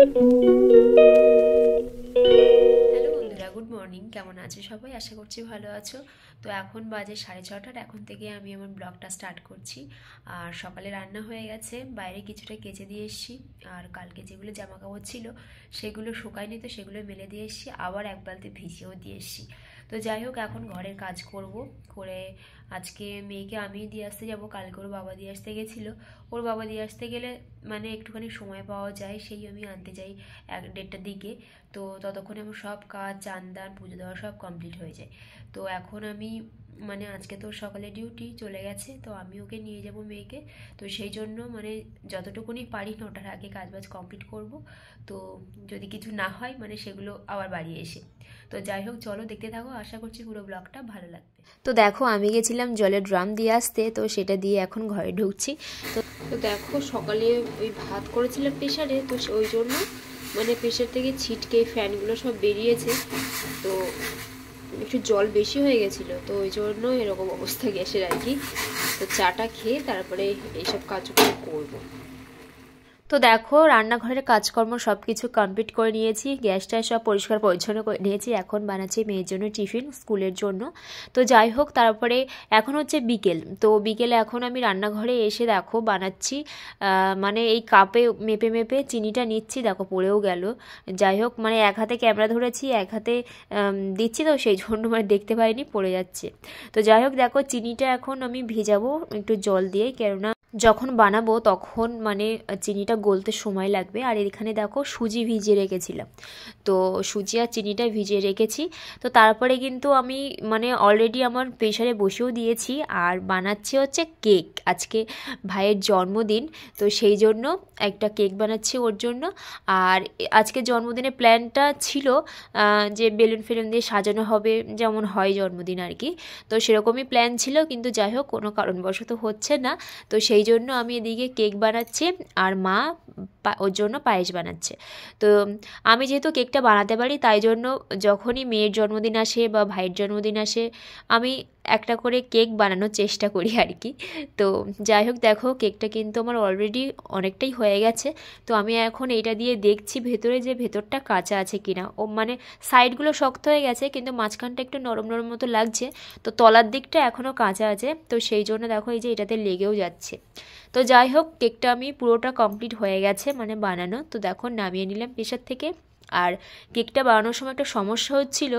Hello বন্ধুরা, good morning. কেমন আছো সবাই? আশা করছি ভালো আছো। তো এখন বাজে 6:30। এখন থেকে আমি আমার ব্লগটা স্টার্ট করছি। আর সকালে রান্না হয়ে গেছে, বাইরে কিছুটা কেচে দিয়ে এসেছি। আর কালকে যেগুলো জামা কাপড় ছিল সেগুলো শুকায়নি, তো সেগুলো মেলে দিয়ে এসেছি, আবার এক বালতি ভিজিয়েও দিয়ে এসেছি। তো যাই হোক, এখন ঘরের কাজ করব। করে আজকে মেয়েকে আমি দিয়ে আসতে যাব। কালকে ওর বাবা দিয়ে আসতে গেছিলো। ওর বাবা দিয়ে আসতে গেলে মানে একটুখানি সময় পাওয়া যায়, সেই আমি আনতে যাই 1-1:30টার দিকে। তো ততক্ষণে আমার সব কাজ, চান দান, পুজো দেওয়া সব কমপ্লিট হয়ে যায়। তো এখন আমি মানে আজকে তো সকালে ডিউটি চলে গেছে, তো আমি ওকে নিয়ে যাব মেয়েকে। তো সেই জন্য মানে যতটুকুনি পারি 9টার আগে কাজবাজ কমপ্লিট করব। তো যদি কিছু না হয় মানে সেগুলো আবার বাড়ি এসে। তো যাই হোক, চলো দেখতে থাকো, আশা করছি পুরো ব্লগটা ভালো লাগবে। তো দেখো, আমি গেছিলাম জলের ড্রাম দিয়ে আসতে, তো সেটা দিয়ে এখন ঘরে ঢুকছি। তো তো দেখো, সকালে ওই ভাত করেছিলাম প্রেশারে, তো ওই জন্য মানে প্রেশার থেকে ছিটকে ফ্যানগুলো সব বেরিয়েছে। তো একটু জল বেশি হয়ে গেছিলো, তো ওই জন্য এরকম অবস্থা গ্যাসের আর কি। তো চাটা খেয়ে তারপরে এইসব কাজগুলো করবো। তো দেখো, রান্নাঘরের কাজকর্ম সব কিছু কমপ্লিট করে নিয়েছি, গ্যাসটা সব পরিষ্কার পরিচ্ছন্ন করে নিয়েছি। এখন বানাচ্ছি মেয়ের জন্য টিফিন স্কুলের জন্য। তো যাই হোক, তারপরে এখন হচ্ছে বিকেল। তো বিকেলে এখন আমি রান্নাঘরে এসে দেখো বানাচ্ছি, মানে এই কাপে মেপে মেপে চিনিটা নিচ্ছি। দেখো পড়েও গেল। যাই হোক, মানে এক হাতে ক্যামেরা ধরেছি, এক হাতে দিচ্ছি, তো সেই জন্য মানে দেখতে পাইনি, পড়ে যাচ্ছে। তো যাই হোক, দেখো চিনিটা এখন আমি ভিজাবো একটু জল দিয়ে, কেননা যখন বানাবো তখন মানে চিনিটা গলতে সময় লাগবে। আর এখানে দেখো সুজি ভিজিয়ে রেখেছিলাম, তো সুজি আর চিনিটা ভিজিয়ে রেখেছি। তো তারপরে কিন্তু আমি মানে অলরেডি আমার প্রেশারে বসেও দিয়েছি, আর বানাচ্ছি হচ্ছে কেক। আজকে ভাইয়ের জন্মদিন, তো সেই জন্য একটা কেক বানাচ্ছি ওর জন্য। আর আজকে জন্মদিনের প্ল্যানটা ছিল যে বেলুন ফেলুন দিয়ে সাজানো হবে, যেমন হয় জন্মদিন আর কি। তো সেরকমই প্ল্যান ছিল, কিন্তু যাই হোক কোনো কারণবশত হচ্ছে না। তো সেই জন্য আমি এদিকে কেক বানাচ্ছি, আর মা ওর জন্য পায়েস বানাচ্ছে। তো আমি যেহেতু কেকটা বানাতে পারি, তাই জন্য যখনই মেয়ের জন্মদিন আসে বা ভাইয়ের জন্মদিন আসে আমি একটা করে কেক বানানোর চেষ্টা করি আর কি। তো যাই হোক, দেখো কেকটা কিন্তু আমার অলরেডি অনেকটাই হয়ে গেছে। তো আমি এখন এইটা দিয়ে দেখছি ভেতরে যে ভেতরটা কাঁচা আছে কিনা। ও মানে সাইডগুলো শক্ত হয়ে গেছে, কিন্তু মাঝখানটা একটু নরম নরম মতো লাগছে। তো তলার দিকটা এখনও কাঁচা আছে, তো সেই জন্য দেখো এই যে এটাতে লেগেও যাচ্ছে। তো যাই হোক, কেকটা আমি পুরোটা কমপ্লিট হয়ে গেছে মানে বানানো। তো দেখো নামিয়ে নিলাম প্রেশার থেকে। আর কেকটা বানানোর সময় একটা সমস্যা হচ্ছিল,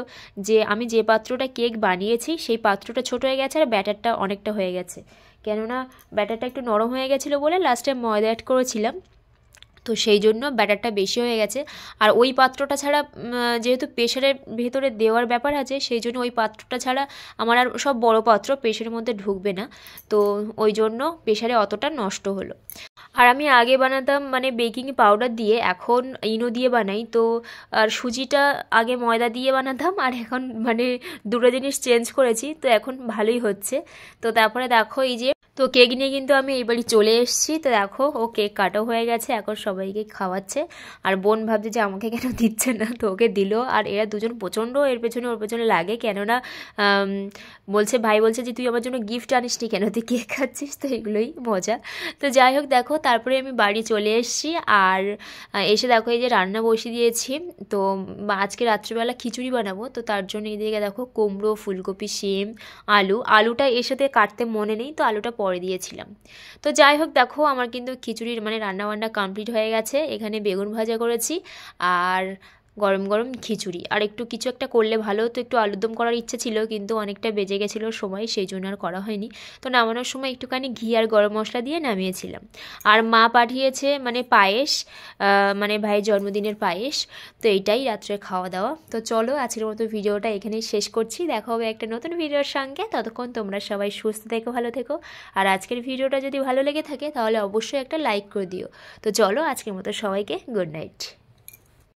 যে আমি যে পাত্রটা কেক বানিয়েছি সেই পাত্রটা ছোট হয়ে গেছে, আর ব্যাটারটা অনেকটা হয়ে গেছে। কেননা ব্যাটারটা একটু নরম হয়ে গেছিলো বলে লাস্টে ময়দা অ্যাড করেছিলাম, তো সেই জন্য ব্যাটারটা বেশি হয়ে গেছে। আর ওই পাত্রটা ছাড়া যেহেতু প্রেশারের ভেতরে দেওয়ার ব্যাপার আছে, সেই জন্য ওই পাত্রটা ছাড়া আমার আর সব বড় পাত্র প্রেশারের মধ্যে ঢুকবে না। তো ওই জন্য প্রেশারে অতটা নষ্ট হলো। আর আমি আগে বানাতাম মানে বেকিং পাউডার দিয়ে, এখন ইনো দিয়ে বানাই। তো আর সুজিটা আগে ময়দা দিয়ে বানাতাম, আর এখন মানে দুটো জিনিস চেঞ্জ করেছি, তো এখন ভালোই হচ্ছে। তো তারপরে দেখো এই যে, তো কেক নিয়ে কিন্তু আমি এইবারই চলে এসেছি। তো দেখো ও কেক কাটাও হয়ে গেছে, এখন সবাইকে খাওয়াচ্ছে। আর বোন ভাবছে যে আমাকে কেন দিচ্ছে না, তো ওকে দিল। আর এরা দুজন প্রচণ্ড এর পেছনে ওর পেছনে লাগে, কেননা বলছে, ভাই বলছে যে তুই আমার জন্য গিফট আনিসনি কেন, তুই কেক খাচ্ছিস। তো এগুলোই মজা। তো যাই হোক, দেখো তারপরে আমি বাড়ি চলে এসেছি। আর এসে দেখো এই যে রান্না বসিয়ে দিয়েছি। তো আজকে রাত্রিবেলা খিচুড়ি বানাবো, তো তার জন্য এইদিকে দেখো কুমড়ো, ফুলকপি, শিম, আলুটা এর সাথে কাটতে মনে নেই, তো আলুটা পরে দিয়েছিলাম। তো যাই হোক, দেখো আমার কিন্তু খিচুড়ির মানে রান্নাবান্না কমপ্লিট হয়ে গেছে। এখানে বেগুন ভাজা করেছি, আর গরম গরম খিচুড়ি। আর একটু কিছু একটা করলে ভালো হতো, একটু আলুর দম করার ইচ্ছে ছিল, কিন্তু অনেকটা বেজে গেছিলো সময়, সেই জন্য আর করা হয়নি। তো নামানোর সময় একটুখানি ঘি আর গরম মশলা দিয়ে নামিয়েছিলাম। আর মা পাঠিয়েছে মানে পায়েস, মানে ভাইয়ের জন্মদিনের পায়েস। তো এইটাই রাত্রে খাওয়া দাওয়া। তো চলো আজকের মতো ভিডিওটা এখানেই শেষ করছি, দেখা হবে একটা নতুন ভিডিওর সঙ্গে। ততক্ষণ তোমরা সবাই সুস্থ থেকো, ভালো থেকো। আর আজকের ভিডিওটা যদি ভালো লেগে থাকে তাহলে অবশ্যই একটা লাইক করে দিও। তো চলো আজকের মতো সবাইকে গুড নাইট।